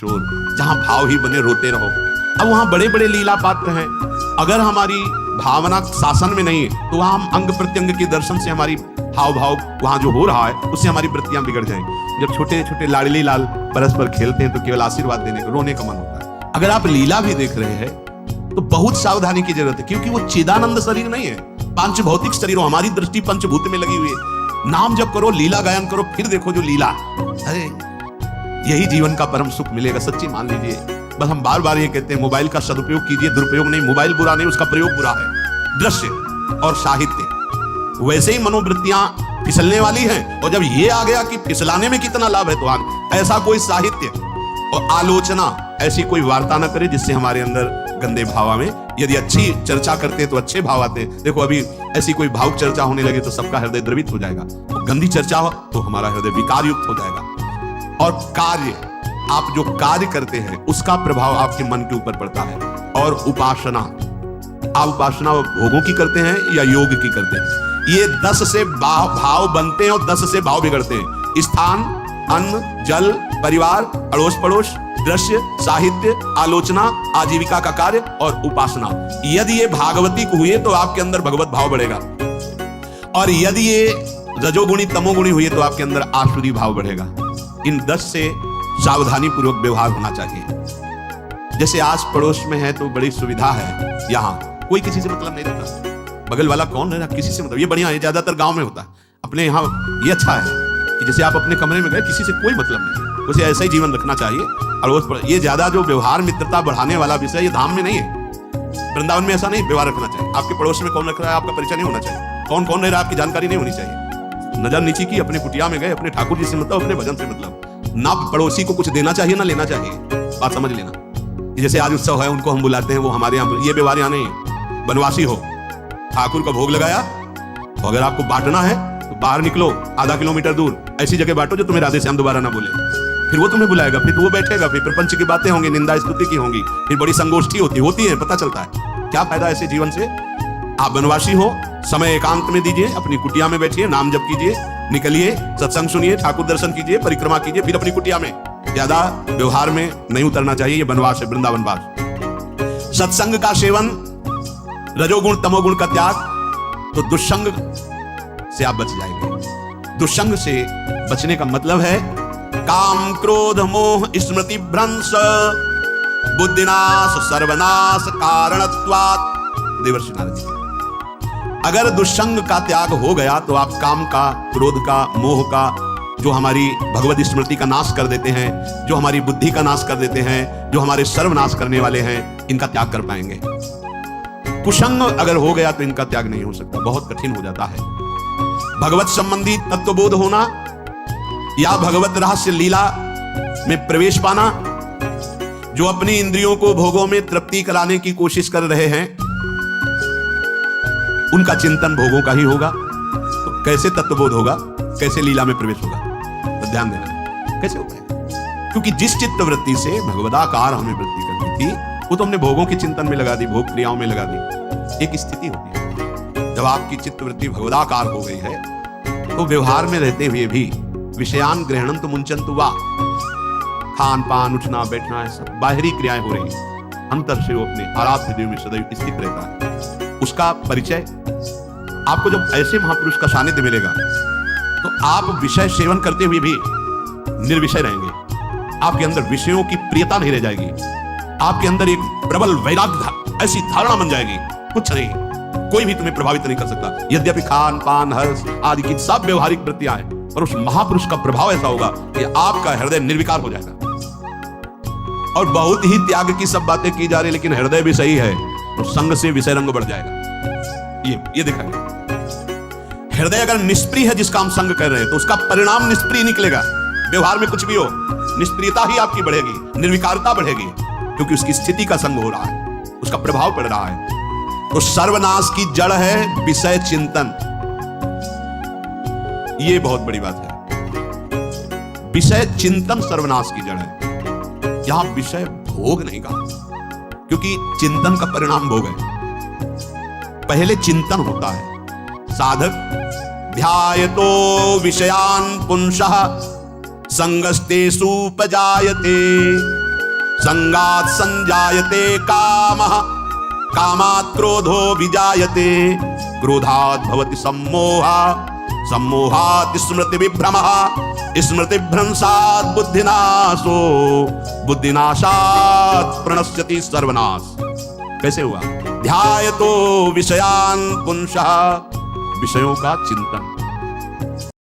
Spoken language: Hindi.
शोर, जहां भाव ही बने रोते रहो। अब वहां बड़े बड़े लीला पात्र हैं, अगर हमारी भावना शासन में नहीं है तो वहां हम अंग प्रत्यंग के दर्शन से हमारी हाव भाव वहां जो हो रहा है उससे हमारी वृत्तियां बिगड़ जाएंगी। जब छोटे छोटे लाडली लाल परस्पर खेलते हैं तो केवल आशीर्वाद देने को रोने का मन होता है। अगर आप लीला भी देख रहे हैं तो बहुत सावधानी की जरूरत है, क्योंकि वो चिदानंद शरीर नहीं है, पांच भौतिक शरीर। हमारी दृष्टि पंचभूत में लगी हुई है। नाम जप करो, लीला गायन करो, फिर देखो जो लीला, अरे यही जीवन का परम सुख मिलेगा। सच्ची मान लीजिए। बस हम बार बार ये कहते हैं मोबाइल का सदुपयोग कीजिए, दुरुपयोग नहीं। मोबाइल बुरा नहीं, उसका प्रयोग बुरा है। दृश्य और साहित्य, वैसे ही मनोवृत्तियां फिसलने वाली हैं, और जब ये आ गया कि फिसलाने में कितना लाभ है तो ऐसा कोई साहित्य और आलोचना, ऐसी कोई वार्ता ना करे जिससे हमारे अंदर गंदे भाव आवे। यदि अच्छी चर्चा करते तो अच्छे भाव आते। देखो अभी ऐसी कोई भावुक चर्चा होने लगे तो सबका हृदय द्रवित हो जाएगा, गंदी चर्चा हो तो हमारा हृदय विकार युक्त हो जाएगा। और कार्य, आप जो कार्य करते हैं उसका प्रभाव आपके मन के ऊपर पड़ता है। और उपासना, आप उपासना भोगों की करते हैं या योग की करते हैं, ये 10 से भाव बनते हैं और 10 से भाव बिगड़ते हैं। स्थान, अन्न, जल, परिवार, अड़ोस पड़ोस, दृश्य, साहित्य, आलोचना, आजीविका का कार्य और उपासना। यदि ये भागवती हुए तो आपके अंदर भगवत भाव बढ़ेगा, और यदि ये रजोगुणी तमोगुणी हुए तो आपके अंदर आसुरी भाव बढ़ेगा। इन 10 से सावधानी पूर्वक व्यवहार होना चाहिए। जैसे आस पड़ोस में है तो बड़ी सुविधा है, यहाँ कोई किसी से मतलब नहीं रखता, बगल वाला कौन है किसी से मतलब, ये बढ़िया है। ज्यादातर गांव में होता है, अपने यहाँ ये अच्छा है कि जैसे आप अपने कमरे में गए किसी से कोई मतलब नहीं, उसे ऐसा ही जीवन रखना चाहिए। और ये ज्यादा जो व्यवहार मित्रता बढ़ाने वाला विषय, ये धाम में नहीं है। वृंदावन में ऐसा नहीं व्यवहार रखना चाहिए। आपके पड़ोस में कौन रख रहा है आपका परिचय नहीं होना चाहिए, कौन कौन रह रहा है आपकी जानकारी नहीं होनी चाहिए। नजर नीचे की, अपने कुटिया में गए, अपने ठाकुर जी से मतलब, अपने भजन से मतलब। ना पड़ोसी को कुछ देना चाहिए ना लेना चाहिए, बात समझ लेना। जैसे आज उत्सव है, उनको हम बुलाते हैं, वो हमारे यहाँ, ये व्यवहार यहाँ नहीं है। बनवासी हो, ठाकुर का भोग लगाया, तो अगर आपको बांटना है तो बाहर निकलो, आधा किलोमीटर दूर ऐसी जगह बांटो जो तुम्हें राधे श्याम दोबारा ना बोले। फिर वो तुम्हें बुलाएगा, फिर वो बैठेगा, फिर प्रपंच की बातें होंगी, निंदा स्तुति की होंगी, फिर बड़ी संगोष्ठी होती है, पता चलता है। क्या फायदा ऐसे जीवन से? आप बनवासी हो, समय एकांत में दीजिए, अपनी कुटिया में बैठिए, नाम जप कीजिए, निकलिए, सत्संग सुनिए, ठाकुर दर्शन कीजिए, परिक्रमा कीजिए, फिर अपनी कुटिया में। ज्यादा व्यवहार में नहीं उतरना चाहिए, ये बनवास है, वृंदावनवास। सत्संग का सेवन, रजोगुण तमोगुण का त्याग, तो दुष्संग से आप बच जाएंगे। दुष्संग से बचने का मतलब है काम क्रोध मोह स्मृति भ्रंश बुद्धिनाश सर्वनाश कारणत्वात्। देवर्षि नारद जी, अगर दुष्संग का त्याग हो गया तो आप काम का, क्रोध का, मोह का, जो हमारी भगवत स्मृति का नाश कर देते हैं, जो हमारी बुद्धि का नाश कर देते हैं, जो हमारे सर्वनाश करने वाले हैं, इनका त्याग कर पाएंगे। कुसंग अगर हो गया तो इनका त्याग नहीं हो सकता, बहुत कठिन हो जाता है। भगवत संबंधी तत्वबोध होना या भगवत रहस्य लीला में प्रवेश पाना, जो अपनी इंद्रियों को भोगों में तृप्ति कराने की कोशिश कर रहे हैं, उनका चिंतन भोगों का ही होगा। तो कैसे तत्वबोध होगा, कैसे लीला में प्रवेश होगा, तो ध्यान देना कैसे हो पाएगा। क्योंकि जिस चित्त वृत्ति से भगवदाकार हमें वृत्ति करनी थी, वो तो हमने भोगों के चिंतन में लगा दी, भोग क्रियाओं में लगा दी। एक स्थिति होती है जब आपकी चित्त वृत्ति भगवदाकार हो गई है, तो व्यवहार में रहते हुए भी विषयान ग्रहणंतु मुंचन्तु वा, खान पान, उठना बैठना, ऐसा बाहरी क्रियाएं हो रही हैं, अंतर से वो अपने आराध्य देव में सदैव स्थित रहता है। उसका परिचय आपको जब ऐसे महापुरुष का सानिध्य मिलेगा तो आप विषय सेवन करते हुए भी निर्विषय रहेंगे। आपके अंदर विषयों की प्रियता नहीं रह जाएगी, आपके अंदर एक प्रबल वैराग्य, ऐसी धारणा बन जाएगी, कुछ नहीं, कोई भी तुम्हें प्रभावित नहीं कर सकता। यद्यपि खान पान हर्ष आदि की सब व्यवहारिक वृत्तियां हैं, पर उस महापुरुष का प्रभाव ऐसा होगा कि आपका हृदय निर्विकार हो जाएगा। और बहुत ही त्याग की सब बातें की जा रही, लेकिन हृदय भी सही है तो संग से विषय रंग बढ़ जाएगा। ये देखा गया। हृदय अगर निष्प्रिय है, जिसका हम संग कर रहे हैं, तो उसका परिणाम निष्प्रिय निकलेगा। व्यवहार में कुछ भी हो, निष्प्रियता ही आपकी बढ़ेगी, निर्विकारता बढ़ेगी, क्योंकि उसकी स्थिति का संग हो रहा है, उसका प्रभाव पड़ रहा है। तो सर्वनाश की जड़ है विषय चिंतन, ये बहुत बड़ी बात है। विषय चिंतन सर्वनाश की जड़ है। यहां विषय भोग नहीं कहा, क्योंकि चिंतन का परिणाम भोग है। पहले चिंतन होता है, साधक ध्यायतो विषयान पुंसः संगस्तेषु उपजायते। संगात् संजायते कामः, कामात् क्रोधो विजायते, क्रोधात् भवति सम्मोहः, सम्मोहात् स्मृति विभ्रमः, स्मृति भ्रंशात् बुद्धिनाशो, बुद्धिनाशात् प्रणश्यति सर्वनाश। कैसे हुआ? ध्यायतो विषयान् पुंसः, विषयों का चिंतन।